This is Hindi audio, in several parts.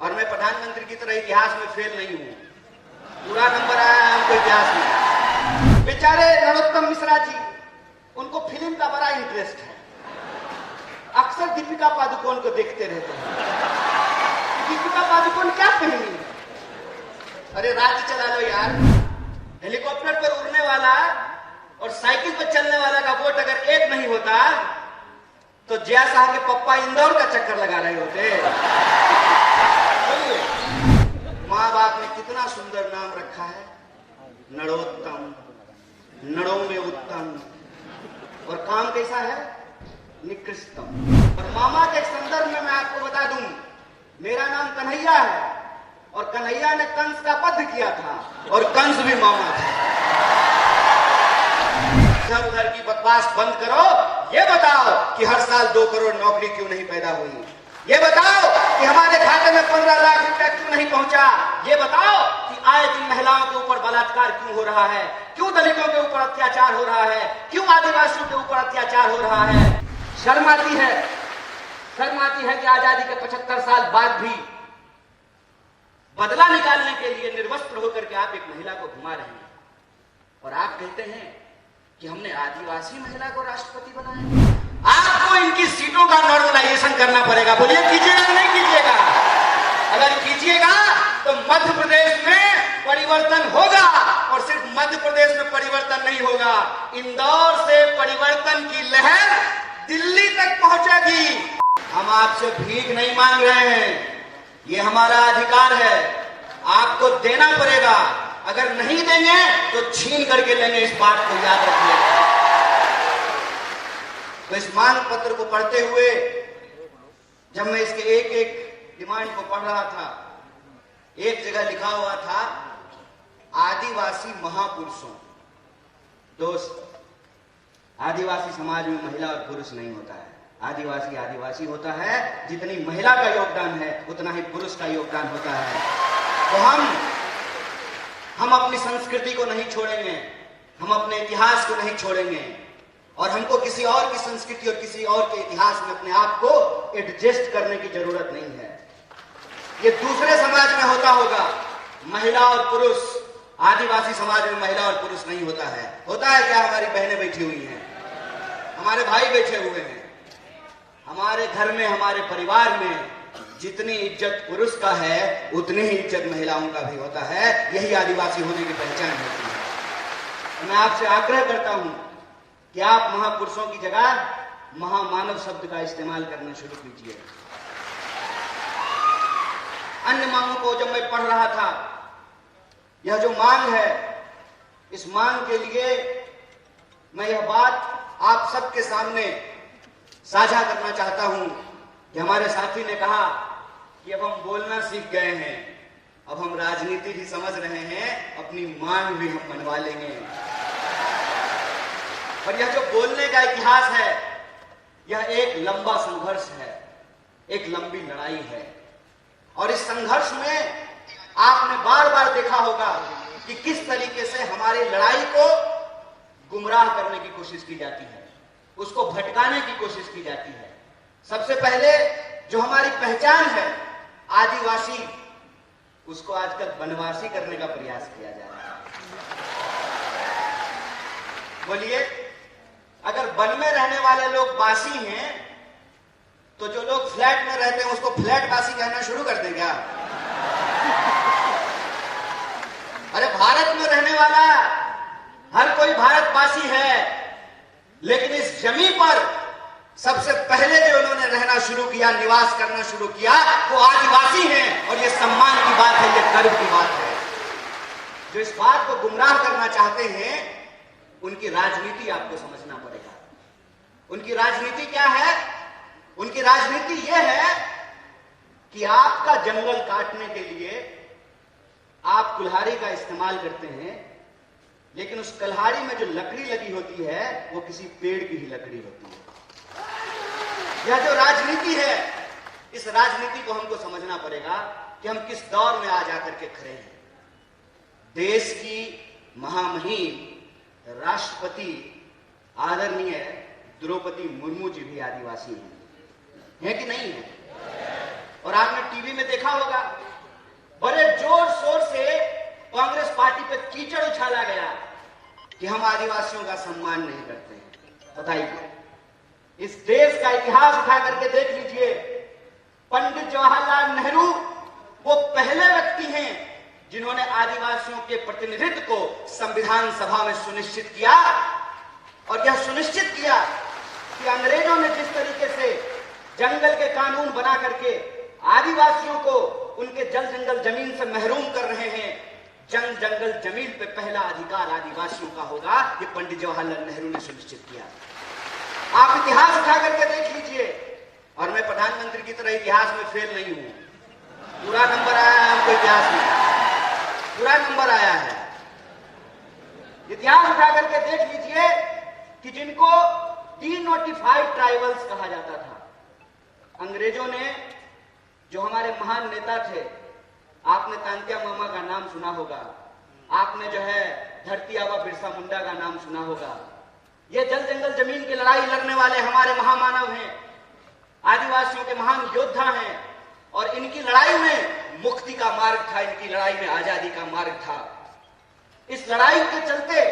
और मैं प्रधानमंत्री की तरह इतिहास में फेल नहीं हूं, पूरा नंबर आया है हमको इतिहास में। बेचारे नरोत्तम मिश्रा जी, उनको फिल्म का बड़ा इंटरेस्ट है, अक्सर दीपिका पादुकोण को देखते रहते हैं। दीपिका पादुकोण क्या पहनी? अरे राज्य चला लो यार। हेलीकॉप्टर पर उड़ने वाला और साइकिल पर चलने वाला का वोट अगर एक नहीं होता तो जया शाह के पप्पा इंदौर का चक्कर लगा रहे होते। माँ बाप ने कितना सुंदर नाम रखा है, नरोत्तम, नड़ों में उत्तम, और काम कैसा है, निकृष्टम। और मामा के संदर्भ में मैं आपको बता दूं, मेरा नाम कन्हैया है और कन्हैया ने कंस का वध किया था और कंस भी मामा था। इधर उधर की बकवास बंद करो, ये बताओ कि हर साल 2 करोड़ नौकरी क्यों नहीं पैदा हुई? ये बताओ कि हमारे खाते में 15 लाख रुपया क्यों नहीं पहुंचा? ये बताओ कि आए दिन महिलाओं के ऊपर बलात्कार क्यों हो रहा है? क्यों दलितों के ऊपर अत्याचार हो रहा है? क्यों आदिवासियों के ऊपर अत्याचार हो रहा है? शर्म आती है कि आजादी के 75 साल बाद भी बदला निकालने के लिए निर्वस्त्र होकर के आप एक महिला को घुमा रहे हैं और आप कहते हैं कि हमने आदिवासी महिला को राष्ट्रपति बनाया। आपको इनकी सीटों का नॉर्मलाइजेशन करना पड़ेगा। बोलिए कीजिएगा कि नहीं कीजिएगा? अगर कीजिएगा तो मध्य प्रदेश में परिवर्तन होगा, और सिर्फ मध्य प्रदेश में परिवर्तन नहीं होगा, इंदौर से परिवर्तन की लहर दिल्ली तक पहुंचेगी। हम आपसे भीख नहीं मांग रहे हैं, ये हमारा अधिकार है, आपको देना पड़ेगा। अगर नहीं देंगे तो छीन करके लेंगे, इस बात को याद रखिए। तो इस मांग पत्र को पढ़ते हुए जब मैं इसके एक एक डिमांड को पढ़ रहा था, एक जगह लिखा हुआ था आदिवासी महापुरुषों। दोस्त, आदिवासी समाज में महिला और पुरुष नहीं होता है। आदिवासी आदिवासी होता है, जितनी महिला का योगदान है उतना ही पुरुष का योगदान होता है। तो हम अपनी संस्कृति को नहीं छोड़ेंगे, हम अपने इतिहास को नहीं छोड़ेंगे, और हमको किसी और की संस्कृति और किसी और के इतिहास में अपने आप को एडजस्ट करने की जरूरत नहीं है। ये दूसरे समाज में होता होगा, महिला और पुरुष। आदिवासी समाज में महिला और पुरुष नहीं होता है। होता है क्या? हमारी बहनें बैठी हुई हैं, हमारे भाई बैठे हुए हैं। हमारे घर में, हमारे परिवार में जितनी इज्जत पुरुष का है उतनी ही इज्जत महिलाओं का भी होता है। यही आदिवासी होने की पहचान होती है। तो मैं आपसे आग्रह करता हूं कि आप महापुरुषों की जगह महामानव शब्द का इस्तेमाल करना शुरू कीजिए। अन्य मांगों को जब मैं पढ़ रहा था, यह जो मांग है, इस मांग के लिए मैं यह बात आप सबके सामने साझा करना चाहता हूं कि हमारे साथी ने कहा कि अब हम बोलना सीख गए हैं, अब हम राजनीति भी समझ रहे हैं, अपनी मांग भी हम मनवा लेंगे। पर यह जो बोलने का इतिहास है, यह एक लंबा संघर्ष है, एक लंबी लड़ाई है। और इस संघर्ष में आपने बार बार देखा होगा कि किस तरीके से हमारी लड़ाई को गुमराह करने की कोशिश की जाती है, उसको भटकाने की कोशिश की जाती है। सबसे पहले जो हमारी पहचान है आदिवासी, उसको आजकल वनवासी करने का प्रयास किया जा रहा है। बोलिए, अगर वन में रहने वाले लोग वासी हैं तो जो लोग फ्लैट में रहते हैं उसको फ्लैट वासी कहना शुरू कर दें क्या? अरे भारत में रहने वाला हर कोई भारतवासी है, लेकिन इस जमीन पर सबसे पहले जो उन्होंने रहना शुरू किया, निवास करना शुरू किया, वो आदिवासी हैं। और ये सम्मान की बात है, ये गर्व की बात है। जो इस बात को गुमराह करना चाहते हैं, उनकी राजनीति आपको समझना पड़ेगा। उनकी राजनीति क्या है? उनकी राजनीति यह है कि आपका जंगल काटने के लिए आप कुल्हाड़ी का इस्तेमाल करते हैं, लेकिन उस कुल्हाड़ी में जो लकड़ी लगी होती है वो किसी पेड़ की ही लकड़ी होती है। यह जो राजनीति है, इस राजनीति को हमको समझना पड़ेगा कि हम किस दौर में आ जाकर के खड़े हैं। देश की महामहिम राष्ट्रपति आदरणीय द्रौपदी मुर्मू जी भी आदिवासी हैं, है कि नहीं है? और आपने टीवी में देखा होगा, बड़े जोर शोर से कांग्रेस पार्टी पे कीचड़ उछाला गया कि हम आदिवासियों का सम्मान नहीं करते हैं। बताइए, इस देश का इतिहास उठा करके देख लीजिए, पंडित जवाहरलाल नेहरू वो पहले व्यक्ति हैं जिन्होंने आदिवासियों के प्रतिनिधित्व को संविधान सभा में सुनिश्चित किया, और यह सुनिश्चित किया कि अंग्रेजों ने जिस तरीके से जंगल के कानून बना करके आदिवासियों को उनके जल जंगल जमीन से महरूम कर रहे हैं, जंगल जमीन पे पहला अधिकार आदिवासियों का होगा, ये पंडित जवाहरलाल नेहरू ने सुनिश्चित किया। आप इतिहास उठा करके देख लीजिए, और मैं प्रधानमंत्री की तरह इतिहास में फेल नहीं हूं, पूरा नंबर आया है हमको, इतिहास में पूरा नंबर आया है। इतिहास उठा करके देख लीजिए कि जिनको डीनोटिफाइड ट्राइबल्स कहा जाता था, अंग्रेजों ने, जो हमारे महान नेता थे, आपने तांत्या मामा का नाम सुना होगा, आपने जो है धरती आबा बिरसा मुंडा का नाम सुना होगा, ये जल जंगल जमीन की लड़ाई लड़ने वाले हमारे महामानव हैं, आदिवासियों के महान योद्धा हैं, और इनकी लड़ाई में मुक्ति का मार्ग था, इनकी लड़ाई में आजादी का मार्ग था। इस लड़ाई के चलते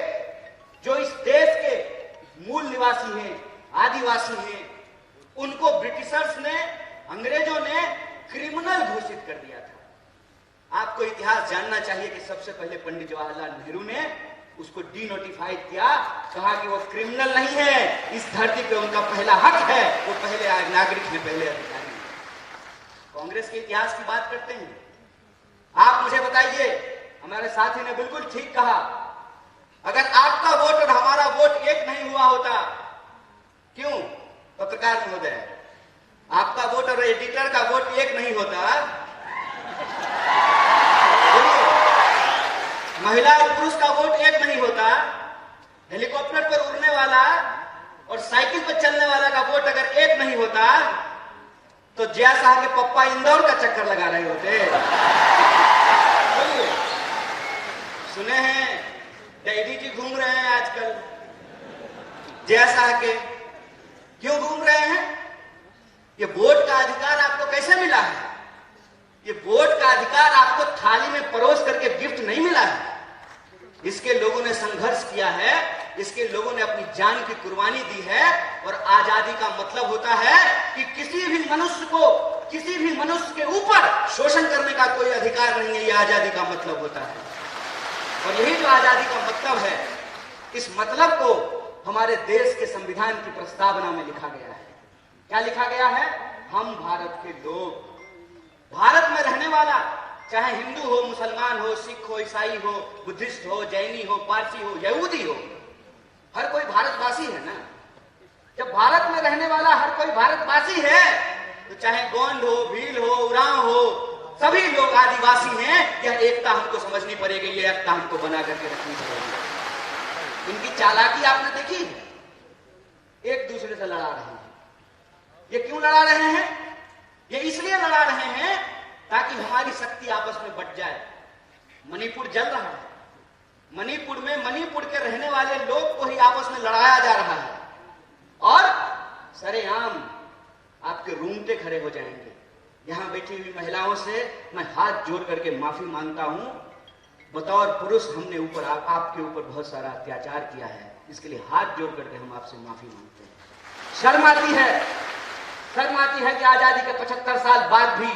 जो इस देश के मूल निवासी हैं, आदिवासी हैं, उनको ब्रिटिशर्स ने, अंग्रेजों ने क्रिमिनल घोषित कर दिया था। आपको इतिहास जानना चाहिए कि सबसे पहले पंडित जवाहरलाल नेहरू ने उसको डीनोटिफाइड किया, कहा कि वो क्रिमिनल नहीं है, इस धरती पे उनका पहला हक है, वो पहले नागरिक हैं, पहले अधिकारी हैं। कांग्रेस के इतिहास की बात करते हैं, आप मुझे बताइए, हमारे साथी ने बिल्कुल ठीक कहा, अगर आपका वोट और हमारा वोट एक नहीं हुआ होता, क्यों पत्रकार महोदय, आपका वोट और एडिटर का वोट एक नहीं होता, महिला और पुरुष का वोट एक नहीं होता, हेलीकॉप्टर पर उड़ने वाला और साइकिल पर चलने वाला का वोट अगर एक नहीं होता, तो जया साहब के पप्पा इंदौर का चक्कर लगा रहे होते। सुने हैं डैडी जी घूम रहे हैं आजकल, जया साहब के क्यों घूम रहे हैं? ये वोट का अधिकार आपको कैसे मिला है? ये वोट का अधिकार आपको थाली में परोस करके गिफ्ट नहीं मिला है, इसके लोगों ने संघर्ष किया है, इसके लोगों ने अपनी जान की कुर्बानी दी है। और आजादी का मतलब होता है कि किसी भी मनुष्य को, किसी भी मनुष्य के ऊपर शोषण करने का कोई अधिकार नहीं है, यह आजादी का मतलब होता है। और यही जो आजादी का मतलब है, इस मतलब को हमारे देश के संविधान की प्रस्तावना में लिखा गया है। क्या लिखा गया है? हम भारत के लोग, भारत में रहने वाला, चाहे हिंदू हो, मुसलमान हो, सिख हो, ईसाई हो, बुद्धिस्ट हो, जैनी हो, पारसी हो, यहूदी हो, हर कोई भारतवासी है ना। जब भारत में रहने वाला हर कोई भारतवासी है, तो चाहे गोंड हो, भील हो, उरांव हो, सभी लोग आदिवासी हैं। यह एकता हमको समझनी पड़ेगी, यह एकता हमको बना करके रखनी पड़ेगी। इनकी चालाकी आपने देखी, एक दूसरे से लड़ा रहे हैं। ये क्यों लड़ा रहे हैं? ये इसलिए लड़ा रहे हैं ताकि हमारी शक्ति आपस में बट जाए। मणिपुर जल रहा है, मणिपुर में मणिपुर के रहने वाले लोग को ही आपस में लड़ाया जा रहा है, और सरेआम आपके रूंगटे खड़े हो जाएंगे। यहां बैठी हुई महिलाओं से मैं हाथ जोड़ करके माफी मांगता हूं, बतौर पुरुष हमने ऊपर आपके ऊपर बहुत सारा अत्याचार किया है, इसके लिए हाथ जोड़ करके हम आपसे माफी मांगते हैं। शर्म आती है कि आजादी के 75 साल बाद भी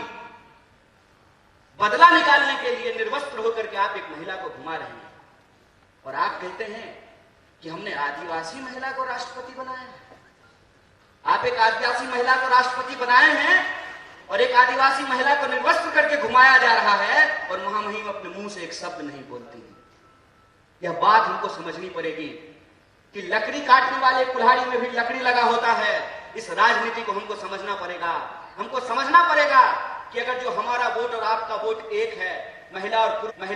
बदला निकालने के लिए निर्वस्त्र होकर के आप एक महिला को घुमा रहे हैं, और आप कहते हैं कि हमने आदिवासी महिला को राष्ट्रपति बनाया है। आप एक आदिवासी महिला को राष्ट्रपति बनाए हैं और एक आदिवासी महिला को निर्वस्त्र करके घुमाया जा रहा है, और महामहिम अपने मुंह से एक शब्द नहीं बोलती है। यह बात हमको समझनी पड़ेगी कि लकड़ी काटने वाले कुल्हाड़ी में भी लकड़ी लगा होता है। इस राजनीति को हमको समझना पड़ेगा। हमको समझना पड़ेगा कि अगर जो हमारा वोट और आपका वोट एक है, महिला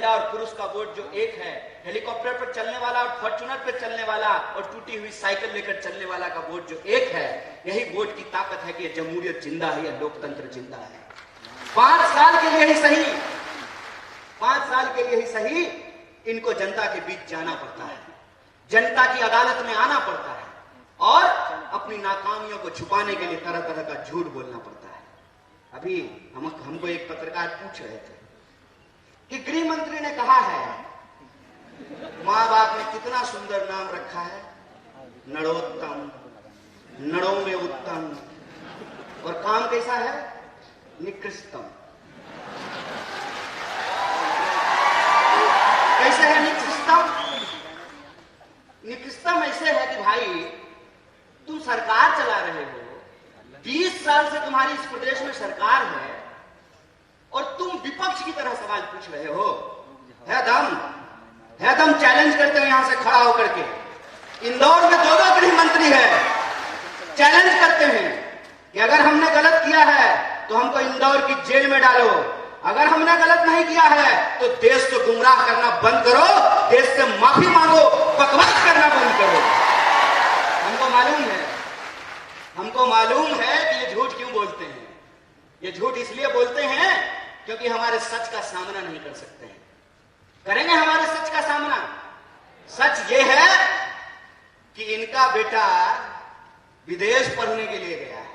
और पुरुष का वोट जो एक है, हेलीकॉप्टर पर चलने वाला और फॉर्च्यूनर पर चलने वाला और टूटी हुई साइकिल लेकर चलने वाला का वोट जो एक है, यही वोट की ताकत है कि यह जमहूरियत जिंदा है, यह लोकतंत्र जिंदा है। 5 साल के लिए ही सही, 5 साल के लिए ही सही, इनको जनता के बीच जाना पड़ता है, जनता की अदालत में आना पड़ता है, और अपनी नाकामियों को छुपाने के लिए तरह तरह का झूठ बोलना पड़ता है। अभी हमको एक पत्रकार पूछ रहे थे कि गृह मंत्री ने कहा है माँ बाप ने कितना सुंदर नाम रखा है, नरोत्तम, नड़ों में उत्तम, और काम कैसा है, निकृष्टम। कैसे है निकृष्टम? निकृष्टम ऐसे है कि भाई तुम सरकार चला रहे हो, 20 साल से तुम्हारी इस प्रदेश में सरकार है और तुम विपक्ष की तरह सवाल पूछ रहे हो। है दम चैलेंज करते हो यहां से खड़ा होकर के। इंदौर में 2 गृह मंत्री है, चैलेंज करते हैं कि अगर हमने गलत किया है तो हमको इंदौर की जेल में डालो, अगर हमने गलत नहीं किया है तो देश को गुमराह करना बंद करो, देश से माफी मांगो, बकवास करना बंद करो। हमको मालूम है कि ये झूठ क्यों बोलते हैं। ये झूठ इसलिए बोलते हैं क्योंकि हमारे सच का सामना नहीं कर सकते हैं। करेंगे हमारे सच का सामना। सच ये है कि इनका बेटा विदेश पढ़ने के लिए गया है,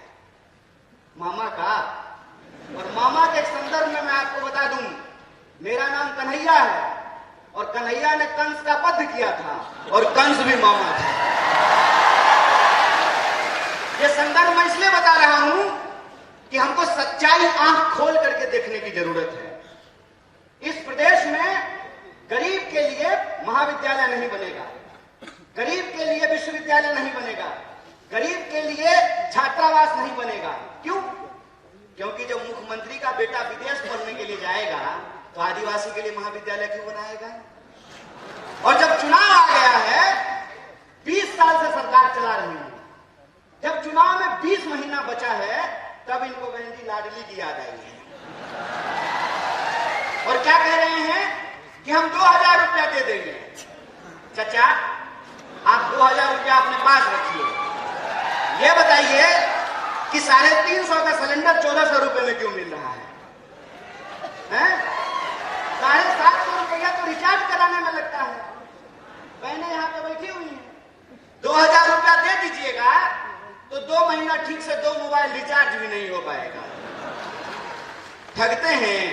मामा का। और मामा के संदर्भ में मैं आपको बता दूं, मेरा नाम कन्हैया है और कन्हैया ने कंस का वध किया था और कंस भी मामा था। ये संदर्भ मैं इसलिए बता रहा हूं कि हमको सच्चाई आंख खोल करके देखने की जरूरत है। इस प्रदेश में गरीब के लिए महाविद्यालय नहीं बनेगा, गरीब के लिए विश्वविद्यालय नहीं बनेगा, गरीब के लिए छात्रावास नहीं बनेगा। क्यों? क्योंकि जब मुख्यमंत्री का बेटा विदेश पढ़ने के लिए जाएगा तो आदिवासी के लिए महाविद्यालय क्यों बनाएगा? और जब चुनाव आ गया है, 20 साल से सरकार चला रही है, जब चुनाव में 20 महीना बचा है तब इनको बहन जी लाडली की याद आई है और क्या कह रहे हैं कि हम 2000 रुपया दे देंगे। चाचा, आप 2000 रुपया अपने पास रखिए। ये बताइए कि 350 का सिलेंडर 1400 रुपए में क्यों मिल रहा है? 750 रुपया तो रिचार्ज कराने में लगता है। बहने यहाँ पे बैठी हुई है, 2000 रुपया दे दीजिएगा तो 2 महीना ठीक से 2 मोबाइल रिचार्ज भी नहीं हो पाएगा। ठगते हैं,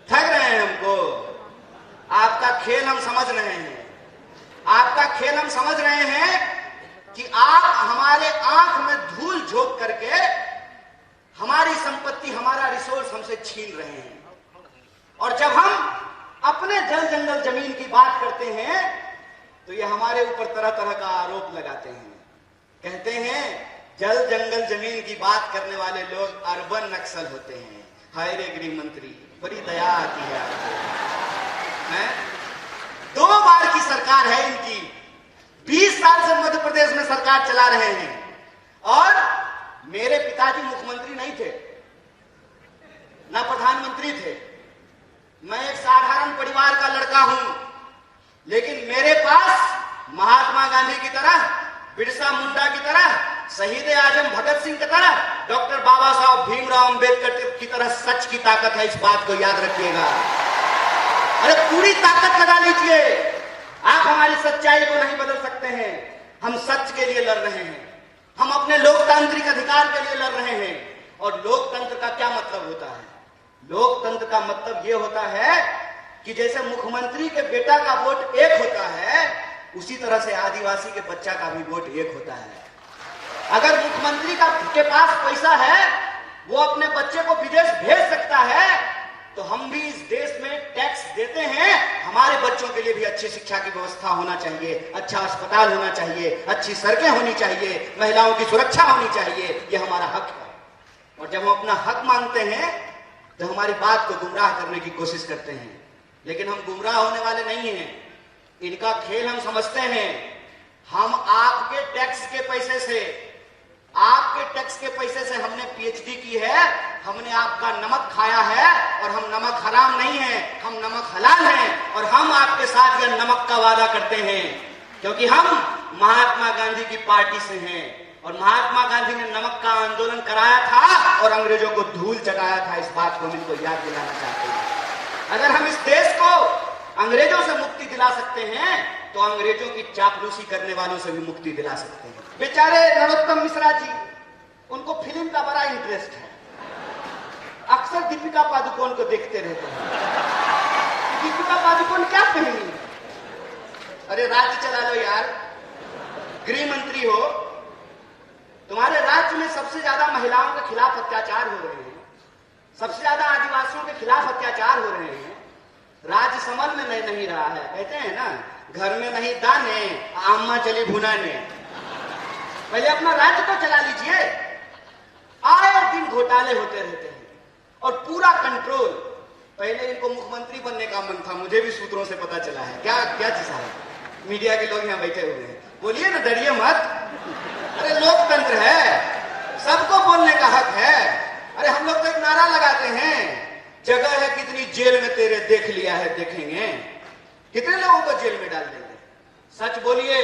ठग रहे हैं हमको। आपका खेल हम समझ रहे हैं, आपका खेल हम समझ रहे हैं कि आप हमारे आंख में धूल झोंक करके हमारी संपत्ति, हमारा रिसोर्स हमसे छीन रहे हैं। और जब हम अपने जल जंगल जमीन की बात करते हैं तो ये हमारे ऊपर तरह तरह का आरोप लगाते हैं। कहते हैं जल जंगल जमीन की बात करने वाले लोग अर्बन नक्सल होते हैं। हाय रे गृह मंत्री, बड़ी दया आती है आपको। 2 बार की सरकार है इनकी, 20 साल से मध्य प्रदेश में सरकार चला रहे हैं। और मेरे पिताजी मुख्यमंत्री नहीं थे, ना प्रधानमंत्री थे। मैं एक साधारण परिवार का लड़का हूं, लेकिन मेरे पास महात्मा गांधी की तरह, बिरसा मुंडा की तरह, शहीद आजम भगत सिंह की तरह, डॉक्टर बाबा साहब भीमराव अंबेडकर की तरह सच की ताकत है। इस बात को याद रखिएगा। अरे पूरी ताकत लगा लीजिए। आप हमारी सच्चाई को नहीं बदल सकते हैं। हम सच के लिए लड़ रहे हैं, हम अपने लोकतांत्रिक अधिकार के लिए लड़ रहे हैं। और लोकतंत्र का क्या मतलब होता है? लोकतंत्र का मतलब यह होता है कि जैसे मुख्यमंत्री के बेटा का वोट एक होता है, उसी तरह से आदिवासी के बच्चा का भी वोट एक होता है। अगर मुख्यमंत्री के पास पैसा है, वो अपने बच्चे को विदेश भेज सकता है, तो हम भी इस देश में टैक्स देते हैं। हमारे बच्चों के लिए भी अच्छी शिक्षा की व्यवस्था होना चाहिए, अच्छा अस्पताल होना चाहिए, अच्छी सड़कें होनी चाहिए, महिलाओं की सुरक्षा होनी चाहिए। ये हमारा हक है। और जब हम अपना हक मांगते हैं तो हमारी बात को गुमराह करने की कोशिश करते हैं। लेकिन हम गुमराह होने वाले नहीं हैं। इनका खेल हम समझते हैं। हम आपके टैक्स के पैसे से, आपके टैक्स के पैसे से हमने पीएचडी की है, हमने आपका नमक खाया है। और हम नमक हराम नहीं है, हम नमक हलाल हैं। और हम आपके साथ यह नमक का वादा करते हैं क्योंकि हम महात्मा गांधी की पार्टी से हैं। और महात्मा गांधी ने नमक का आंदोलन कराया था और अंग्रेजों को धूल चटाया था। इस बात को हम इनको याद दिलाना चाहते हैं। अगर हम इस देश को अंग्रेजों से मुक्ति दिला सकते हैं तो अंग्रेजों की चापलूसी करने वालों से भी मुक्ति दिला सकते हैं। बेचारे नरोत्तम मिश्रा जी, उनको फिल्म का बड़ा इंटरेस्ट है। अक्सर दीपिका पादुकोण को देखते रहते हैं। दीपिका पादुकोण क्या पहनी? अरे राज्य चला लो यार, गृह मंत्री हो, तुम्हारे राज्य में सबसे ज्यादा महिलाओं के खिलाफ अत्याचार हो रहे हैं, सबसे ज्यादा आदिवासियों के खिलाफ अत्याचार हो रहे हैं, राज्य समझ में नहीं रहा है। कहते हैं ना, घर में नहीं दाने, अम्मा चली भुनाने। पहले अपना राज्य तो चला लीजिए। आए दिन घोटाले होते रहते हैं और पूरा कंट्रोल। पहले इनको मुख्यमंत्री बनने का मन था, मुझे भी सूत्रों से पता चला है। क्या क्या चीज है? मीडिया के लोग यहाँ बैठे हुए हैं, बोलिए ना, डरिए मत। अरे लोकतंत्र है, सबको बोलने का हक है। अरे हम लोग तो एक नारा लगाते हैं, जगह है कितनी जेल में तेरे, देख लिया है देखेंगे। कितने लोगों को जेल में डाल देंगे? सच बोलिए,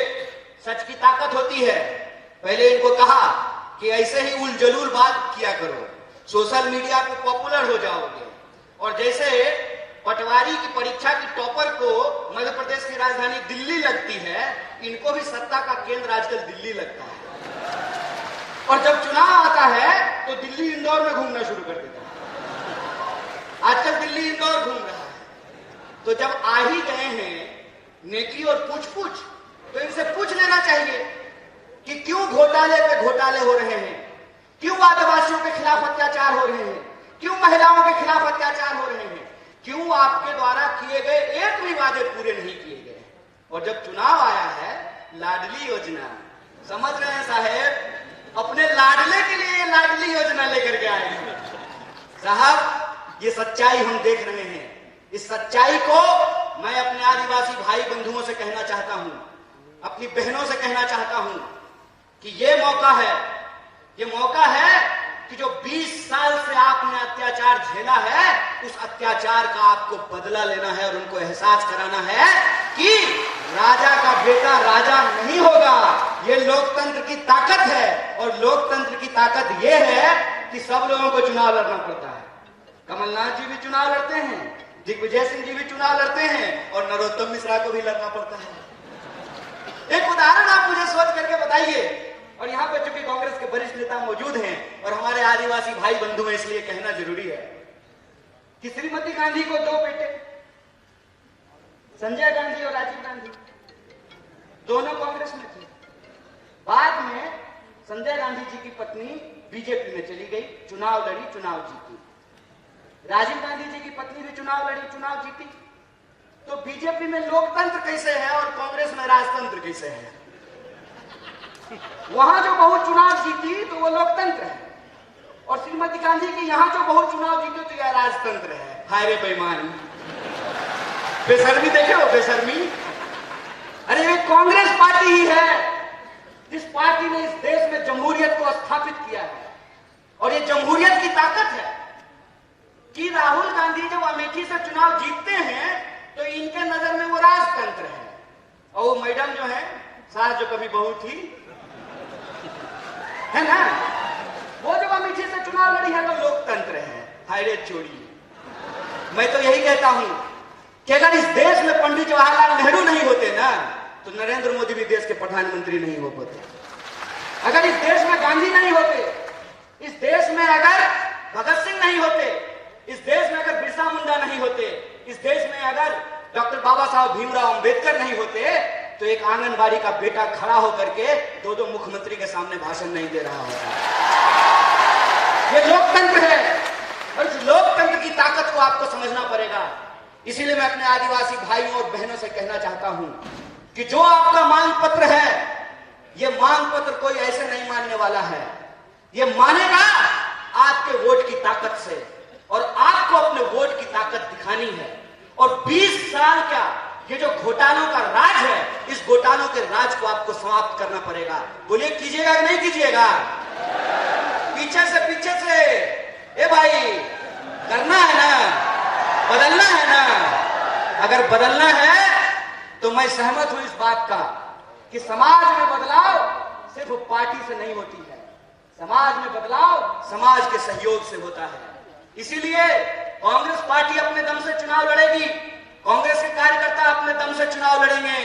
सच की ताकत होती है। पहले इनको कहा कि ऐसे ही उल जलूल बात किया करो, सोशल मीडिया पे पॉपुलर हो जाओगे। और जैसे पटवारी की परीक्षा की टॉपर को मध्य प्रदेश की राजधानी दिल्ली लगती है, इनको भी सत्ता का केंद्र आजकल दिल्ली लगता है। और जब चुनाव आता है तो दिल्ली इंदौर में घूमना शुरू कर देता है। आजकल दिल्ली इंदौर घूम रहा है। तो जब आ ही गए हैं नेकी और पूछ तो इनसे पूछ लेना चाहिए कि क्यों घोटाले पे घोटाले हो रहे हैं, क्यों आदिवासियों के खिलाफ अत्याचार हो रहे हैं, क्यों महिलाओं के खिलाफ अत्याचार हो रहे हैं, क्यों आपके द्वारा किए गए एक भी वादे पूरे नहीं किए गए। और जब चुनाव आया है, लाडली योजना, समझ रहे हैं साहेब, अपने लाडले के लिए लाडली योजना लेकर के आए हैं साहब। ये सच्चाई हम देख रहे हैं। इस सच्चाई को मैं अपने आदिवासी भाई बंधुओं से कहना चाहता हूं, अपनी बहनों से कहना चाहता हूं कि ये मौका है कि जो 20 साल से आपने अत्याचार झेला है, उस अत्याचार का आपको बदला लेना है और उनको एहसास कराना है कि राजा का बेटा राजा नहीं होगा। ये लोकतंत्र की ताकत है। और लोकतंत्र की ताकत ये है कि सब लोगों को चुनाव लड़ना पड़ता है। कमलनाथ जी भी चुनाव लड़ते हैं, दिग्विजय सिंह जी भी चुनाव लड़ते हैं, और नरोत्तम मिश्रा को भी लड़ना पड़ता है। एक उदाहरण आप मुझे सोच करके बताइए। और यहाँ पे चूंकि कांग्रेस के वरिष्ठ नेता मौजूद हैं और हमारे आदिवासी भाई बंधु हैं, इसलिए कहना जरूरी है कि श्रीमती गांधी को 2 बेटे, संजय गांधी और राजीव गांधी, दोनों कांग्रेस में थे। बाद में संजय गांधी जी की पत्नी बीजेपी में चली गई, चुनाव लड़ी, चुनाव जीती। राजीव गांधी जी की पत्नी भी चुनाव लड़ी, चुनाव जीती। तो बीजेपी में लोकतंत्र कैसे है और कांग्रेस में राजतंत्र कैसे है? वहां जो बहु चुनाव जीती तो वो लोकतंत्र है, और श्रीमती गांधी की यहां जो बहु चुनाव जीती तो यह राजतंत्र है। हाय रे बेईमान, बेशर्मी देखे हो, बेशर्मी। अरे ये कांग्रेस पार्टी ही है जिस पार्टी ने इस देश में जमहूरियत को स्थापित किया है। और ये जमहूरियत की ताकत है कि राहुल गांधी जब अमेठी से चुनाव जीतते हैं तो इनके नजर में वो राजतंत्र है, और वो मैडम जो है, सास जो कभी बहू थी, है ना, वो जब अमेठी से चुनाव लड़ी है तो लोकतंत्र है। हाय रे चोरी। मैं तो यही कहता हूं कि अगर इस देश में पंडित जवाहरलाल नेहरू नहीं होते ना, तो नरेंद्र मोदी भी देश के प्रधानमंत्री नहीं हो पाते। अगर इस देश में गांधी नहीं होते, इस देश में अगर भगत सिंह नहीं होते, इस देश में अगर बिरसा मुंडा नहीं होते, इस देश में अगर डॉक्टर बाबा साहब भीमराव अंबेडकर नहीं होते, तो एक आंगनबाड़ी का बेटा खड़ा होकर के 2 मुख्यमंत्री के सामने भाषण नहीं दे रहा होता। ये लोकतंत्र है और इस लोकतंत्र की ताकत को आपको समझना पड़ेगा। इसीलिए मैं अपने आदिवासी भाइयों और बहनों से कहना चाहता हूं कि जो आपका मांग पत्र है, ये मांग पत्र कोई ऐसे नहीं मानने वाला है। ये मानेगा आपके वोट की ताकत से, और आपको अपने वोट की ताकत दिखानी है। और 20 साल का ये जो घोटालों का राज है, इस घोटालों के राज को आपको समाप्त करना पड़ेगा। बोलिए, कीजिएगा कि नहीं कीजिएगा? पीछे से ए भाई, करना है ना, बदलना है ना। अगर बदलना है तो मैं सहमत हूं इस बात का कि समाज में बदलाव सिर्फ पार्टी से नहीं होती है, समाज में बदलाव समाज के सहयोग से होता है। इसीलिए कांग्रेस पार्टी अपने दम से चुनाव लड़ेगी, कांग्रेस के कार्यकर्ता अपने दम से चुनाव लड़ेंगे,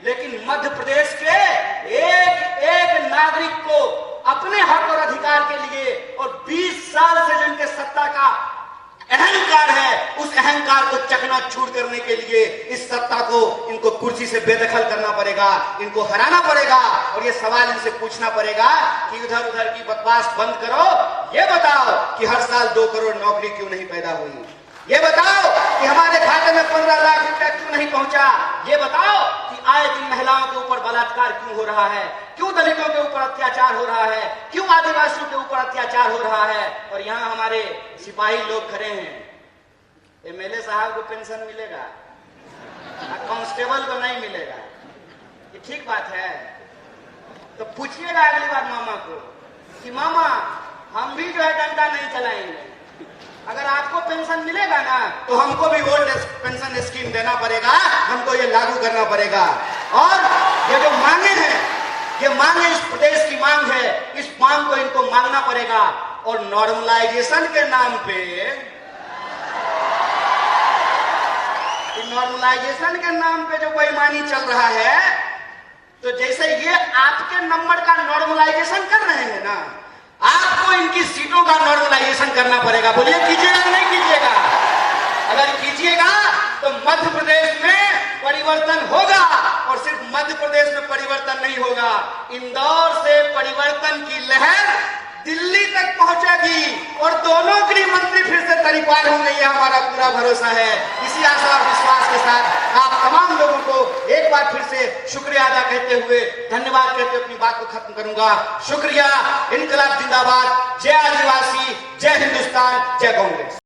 लेकिन मध्य प्रदेश के एक एक नागरिक को अपने हक और अधिकार के लिए और 20 साल से जिनके सत्ता का अहंकार है, उस अहंकार को चकनाचूर करने के लिए इस सत्ता को इनको कुर्सी से बेदखल करना पड़ेगा, इनको हराना पड़ेगा। और ये सवाल इनसे पूछना पड़ेगा कि उधर उधर की बकवास बंद करो, ये बताओ कि हर साल 2 करोड़ नौकरी क्यों नहीं पैदा हुई, ये बताओ कि हमारे खाते में 15 लाख रुपया क्यों नहीं पहुंचा, ये बताओ कि आए दिन महिलाओं के ऊपर बलात्कार क्यों हो रहा है, क्यों दलितों के ऊपर अत्याचार हो रहा है, क्यों आदिवासियों के ऊपर अत्याचार हो रहा है। और यहाँ हमारे सिपाही लोग खड़े हैं, एमएलए साहब को पेंशन मिलेगा, कांस्टेबल को नहीं मिलेगा, ये ठीक बात है? तो पूछिएगा अगली बार मामा को कि मामा हम भी जो है डंडा नहीं चलाएंगे, अगर आपको पेंशन मिलेगा ना तो हमको भी ओल्ड पेंशन स्कीम देना पड़ेगा, हमको ये लागू करना पड़ेगा। और ये जो मांगे हैं, ये मांगे इस प्रदेश की मांग है, इस मांग को इनको मांगना पड़ेगा। और नॉर्मलाइजेशन के नाम पे, नॉर्मलाइजेशन के नाम पे जो बेईमानी चल रहा है, तो जैसे ये आपके नंबर का नॉर्मलाइजेशन कर रहे हैं ना, आपको इनकी सीटों का नॉर्मलाइजेशन करना पड़ेगा। बोलिए कीजिएगा कि नहीं कीजिएगा? अगर कीजिएगा तो मध्य प्रदेश में परिवर्तन होगा। और सिर्फ मध्य प्रदेश में परिवर्तन नहीं होगा, इंदौर से परिवर्तन की लहर दिल्ली तक पहुंचेगी और दोनों गृह मंत्री फिर से तरीपार होंगे, ये हमारा पूरा भरोसा है। इसी आशा और विश्वास के साथ आप तमाम लोगों को एक बार फिर से शुक्रिया अदा करते हुए, धन्यवाद कहते हुए अपनी बात को खत्म करूंगा। शुक्रिया। इनकलाब जिंदाबाद। जय आदिवासी, जय हिंदुस्तान, जय कांग्रेस।